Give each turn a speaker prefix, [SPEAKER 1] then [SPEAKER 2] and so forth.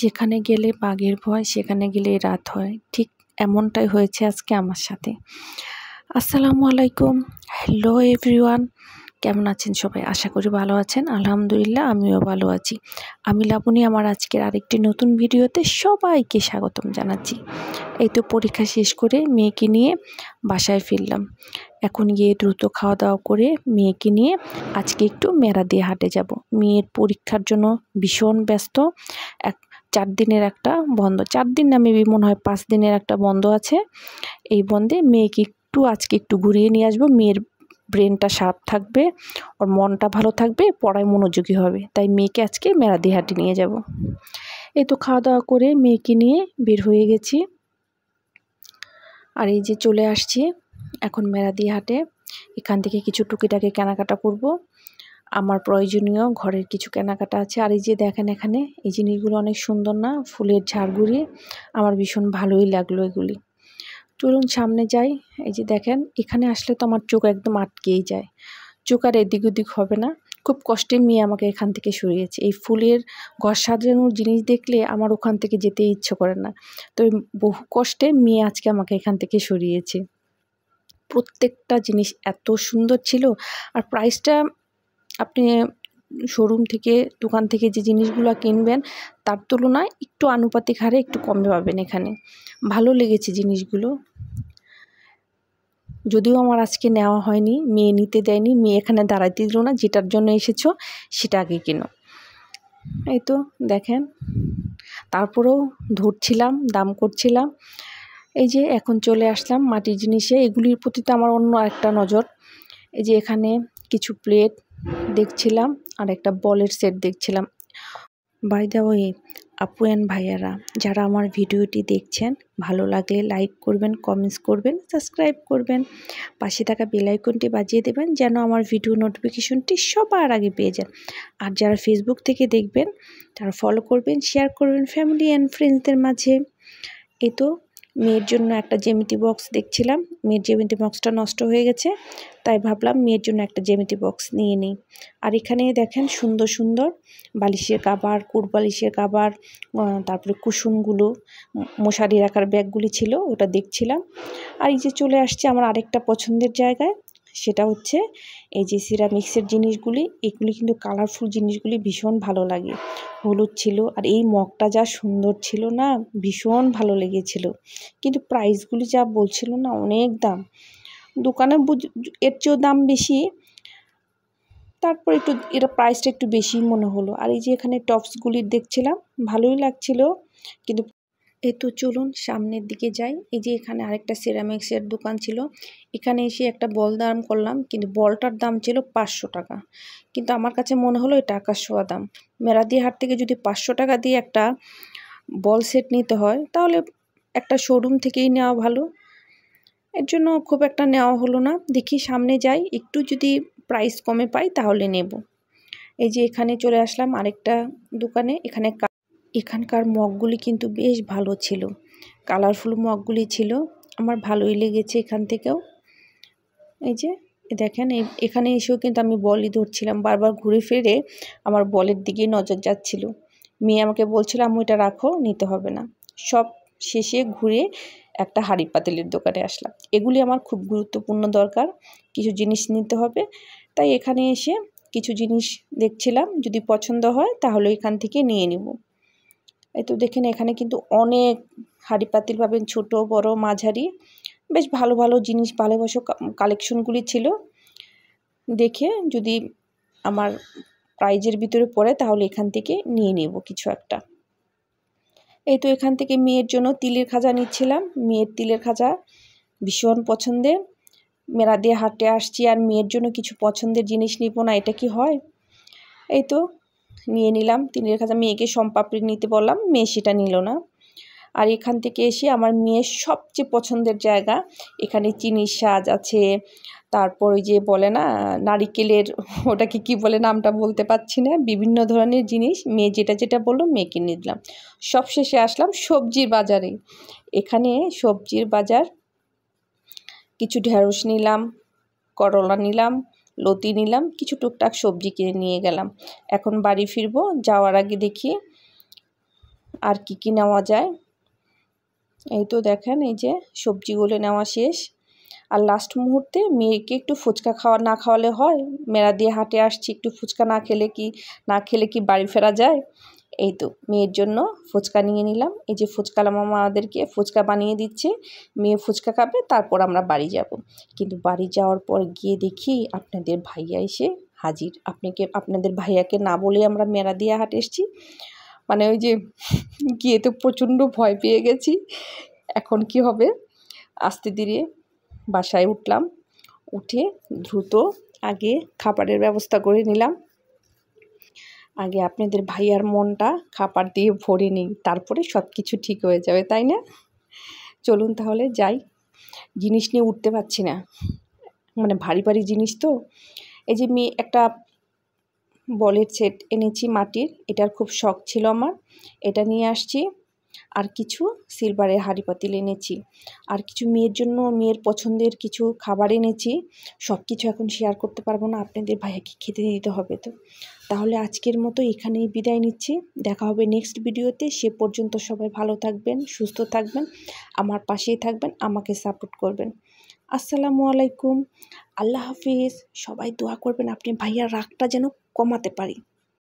[SPEAKER 1] যেখানে গেলে বাঘের ভয় সেখানে গেলেই রাত হয়, ঠিক এমনটাই হয়েছে আজকে আমার সাথে। আসসালামু আলাইকুম, হ্যালো এভরিওয়ান, কেমন আছেন সবাই? আশা করি ভালো আছেন। আলহামদুলিল্লাহ, আমিও ভালো আছি। আমি লাবণী, আমার আজকের আরেকটি নতুন ভিডিওতে সবাইকে স্বাগতম জানাচ্ছি। এই তো পরীক্ষা শেষ করে মেয়েকে নিয়ে বাসায় ফিরলাম। এখন গিয়ে দ্রুত খাওয়া দাওয়া করে মেয়েকে নিয়ে আজকে একটু মেরাদিয়া হাটে যাব। মেয়ের পরীক্ষার জন্য ভীষণ ব্যস্ত। 4 দিনের একটা বন্ধ, 4 দিন না, মেবি মনে হয় 5 দিনের একটা বন্ধ আছে। এই বন্ধে মেয়েকে আজকে একটু ঘুরিয়ে নিয়ে আসবো। মেয়ের ব্রেনটা শার্প থাকবে, ওর মনটা ভালো থাকবে, পড়ায় মনোযোগী হবে। তাই মেয়েকে আজকে মেরাদিয়া হাটে নিয়ে যাব। এই তো খাওয়া দাওয়া করে মেয়েকে নিয়ে বের হয়ে গেছি, আর এই যে চলে আসছি এখন মেরাদিয়া হাটে। এখান থেকে কিছু টুকিটাকি কেনাকাটা করব। আমার প্রয়োজনীয় ঘরের কিছু কেনাকাটা আছে। আর এই যে দেখেন, এখানে এই জিনিসগুলো অনেক সুন্দর না, ফুলের ঝাড়গুড়ি, আমার ভীষণ ভালোই লাগলো এগুলি। চলুন সামনে যাই। এই যে দেখেন, এখানে আসলে তো আমার চোখ একদম আটকেই যায়, চোখ আর এদিক ওদিক হবে না। খুব কষ্টে মেয়ে আমাকে এখান থেকে সরিয়েছে। এই ফুলের ঘর সাজানোর জিনিস দেখলে আমার ওখান থেকে যেতে ইচ্ছে করে না, তো বহু কষ্টে মেয়ে আজকে আমাকে এখান থেকে সরিয়েছে। প্রত্যেকটা জিনিস এত সুন্দর ছিল, আর প্রাইসটা আপনি শোরুম থেকে, দোকান থেকে যে জিনিসগুলো কিনবেন তার তুলনায় একটু আনুপাতিক হারে একটু কমে পাবেন এখানে। ভালো লেগেছে জিনিসগুলো। যদিও আমার আজকে নেওয়া হয়নি, মেয়ে নিতে দেয়নি, মেয়ে এখানে দাঁড়াইতে দিল না, যেটার জন্য এসেছো সেটা আগে কিনো। এই তো দেখেন, তারপরেও ধরছিলাম, দাম করছিলাম। এই যে এখন চলে আসলাম মাটির জিনিসে, এগুলির প্রতি তো আমার অন্য একটা নজর। এই যে এখানে কিছু প্লেট দেখছিলাম, আর একটা বলের সেট দেখছিলাম। বাই দ্য ওয়ে, আপু অ্যান্ড ভাইয়ারা, যারা আমার ভিডিওটি দেখছেন, ভালো লাগলে লাইক করবেন, কমেন্টস করবেন, সাবস্ক্রাইব করবেন, পাশে থাকা বেল আইকনটি বাজিয়ে দেবেন যেন আমার ভিডিও নোটিফিকেশনটি সবার আগে পেয়ে যান। আর যারা ফেসবুক থেকে দেখবেন তারা ফলো করবেন, শেয়ার করবেন ফ্যামিলি অ্যান্ড ফ্রেন্ডসদের মাঝে। এই তো মেয়ের জন্য একটা জ্যামিতি বক্স দেখছিলাম। মেয়ের জ্যামিতি বক্সটা নষ্ট হয়ে গেছে, তাই ভাবলাম মেয়ের জন্য একটা জ্যামিতি বক্স নিয়ে নিই। আর এখানে দেখেন সুন্দর সুন্দর বালিশের কাভার, কুট বালিশের কাভার, তারপরে কুশনগুলো, মশারি রাখার ব্যাগগুলি ছিল, ওটা দেখছিলাম। আর এই যে চলে আসছে আমার আরেকটা পছন্দের জায়গায়, সেটা হচ্ছে এই যে সিরামিক্সের জিনিসগুলি। এগুলি কিন্তু কালারফুল জিনিসগুলি ভীষণ ভালো লাগে। হলুদ ছিল, আর এই মগটা যা সুন্দর ছিল না, ভীষণ ভালো লেগেছিল। কিন্তু প্রাইসগুলি যা বলছিল না, অনেক দাম। দোকানে এর চেয়েও দাম বেশি, তারপর একটু এটা প্রাইসটা একটু বেশি মনে হলো। আর এই যে এখানে টপসগুলি দেখছিলাম, ভালোই লাগছিল। কিন্তু এই তো চলুন সামনের দিকে যাই। এই যে এখানে আরেকটা সিরামিক্সের দোকান ছিল, এখানে এসে একটা বল দাম করলাম, কিন্তু বলটার দাম ছিল 500 টাকা। কিন্তু আমার কাছে মনে হলো এটা আকাশ ছোঁয়া দাম। মেরাদিয়া হাট থেকে যদি 500 টাকা দিয়ে একটা বল সেট নিতে হয়, তাহলে একটা শোরুম থেকেই নেওয়া ভালো। এর জন্য খুব একটা নেওয়া হলো না। দেখি সামনে যাই, একটু যদি প্রাইস কমে পাই তাহলে নেব। এই যে এখানে চলে আসলাম আরেকটা দোকানে। এখানকার মগগুলি কিন্তু বেশ ভালো ছিল, কালারফুল মগগুলি ছিল, আমার ভালোই লেগেছে এখান থেকেও। এই যে দেখেন, এখানে এসেও কিন্তু আমি বলই ধরছিলাম, বারবার ঘুরে ফিরে আমার বলের দিকে নজর যাচ্ছিল। মেয়ে আমাকে বলছিল, আম্মু এটা রাখো, নিতে হবে না। সব শেষে ঘুরে একটা হাঁড়ি পাতিলের দোকানে আসলাম। এগুলি আমার খুব গুরুত্বপূর্ণ দরকার, কিছু জিনিস নিতে হবে, তাই এখানে এসে কিছু জিনিস দেখছিলাম, যদি পছন্দ হয় তাহলে এখান থেকে নিয়ে নিব। এই তো দেখেন, এখানে কিন্তু অনেক হাঁড়ি পাতিল পাবেন, ছোট বড় মাঝারি, বেশ ভালো ভালো জিনিস, ভালোবাসো কালেকশনগুলি ছিল। দেখে যদি আমার প্রাইজের ভিতরে পড়ে তাহলে এখান থেকে নিয়ে নেব কিছু একটা। এই তো এখান থেকে মেয়ের জন্য তিলের খাজা নিচ্ছিলাম। মেয়ের তিলের খাজা ভীষণ পছন্দের। মেরাদিয়া হাটে আসছি আর মেয়ের জন্য কিছু পছন্দের জিনিস নিব না, এটা কি হয়? এই তো নিয়ে নিলাম তিলের খাজা। মেয়েকে সোমপাপড়ি নিতে বললাম, মেয়ে সেটা নিল না। আর এখান থেকে এসে আমার মেয়ের সবচেয়ে পছন্দের জায়গা, এখানে চিনির সাজ আছে, তারপর ওই যে বলে না নারিকেলের, ওটাকে কি বলে নামটা বলতে পারছি না, বিভিন্ন ধরনের জিনিস মেয়ে যেটা যেটা বললো মেয়েকে নিয়ে দিলাম। সবশেষে আসলাম সবজির বাজারে। এখানে সবজির বাজার, কিছু ঢেঁড়স নিলাম, করলা নিলাম, লতি নিলাম, কিছু টুকটাক সবজি কিনে নিয়ে গেলাম। এখন বাড়ি ফিরবো, যাওয়ার আগে দেখি আর কি নেওয়া যায়। এই তো দেখেন, এই যে সবজিগুলো নেওয়া শেষ। আর লাস্ট মুহূর্তে মেয়েকে একটু ফুচকা না খাওয়ালে হয়? মেলা দিয়ে হাটে আসছি, একটু ফুচকা না খেলে কি বাড়ি ফেরা যায়? এই তো মেয়ের জন্য ফুচকা নিয়ে নিলাম। এই যে ফুচকালা মামা আমাদেরকে ফুচকা বানিয়ে দিচ্ছে, মেয়ে ফুচকা খাবে, তারপর আমরা বাড়ি যাব। কিন্তু বাড়ি যাওয়ার পর গিয়ে দেখি আপনাদের ভাইয়া এসে হাজির। আপনাদের ভাইয়াকে না বলে আমরা মেলা দিয়ে হাটে এসেছি। মানে ওই যে গিয়ে তো প্রচণ্ড ভয় পেয়ে গেছি। এখন কি হবে? আস্তে ধীরে বাসায় উঠলাম, উঠে দ্রুত আগে খাবারের ব্যবস্থা করে নিলাম। আগে আপনাদের ভাইয়ার মনটা খাবার দিয়ে ভরে নিই, তারপরে সব কিছু ঠিক হয়ে যাবে, তাই না? চলুন তাহলে যাই। জিনিস নিয়ে উঠতে পারছি না, মানে ভারী ভারী জিনিস তো। এই যে মেয়ে একটা বলের সেট এনেছি মাটির, এটার খুব শখ ছিল আমার, এটা নিয়ে আসছি। আর কিছু সিলভারের হাঁড়ি পাতিল এনেছি, আর কিছু মেয়ের জন্য মেয়ের পছন্দের কিছু খাবার এনেছি। সব কিছু এখন শেয়ার করতে পারবো না, আপনাদের ভাইয়াকে খেতে দিতে হবে। তো তাহলে আজকের মতো এখানেই বিদায় নিচ্ছি। দেখা হবে নেক্সট ভিডিওতে। সে পর্যন্ত সবাই ভালো থাকবেন, সুস্থ থাকবেন, আমার পাশেই থাকবেন, আমাকে সাপোর্ট করবেন। আসসালামু আলাইকুম, আল্লাহ হাফিজ। সবাই দোয়া করবেন আপনি ভাইয়ার রাগটা যেন কমাতে পারি।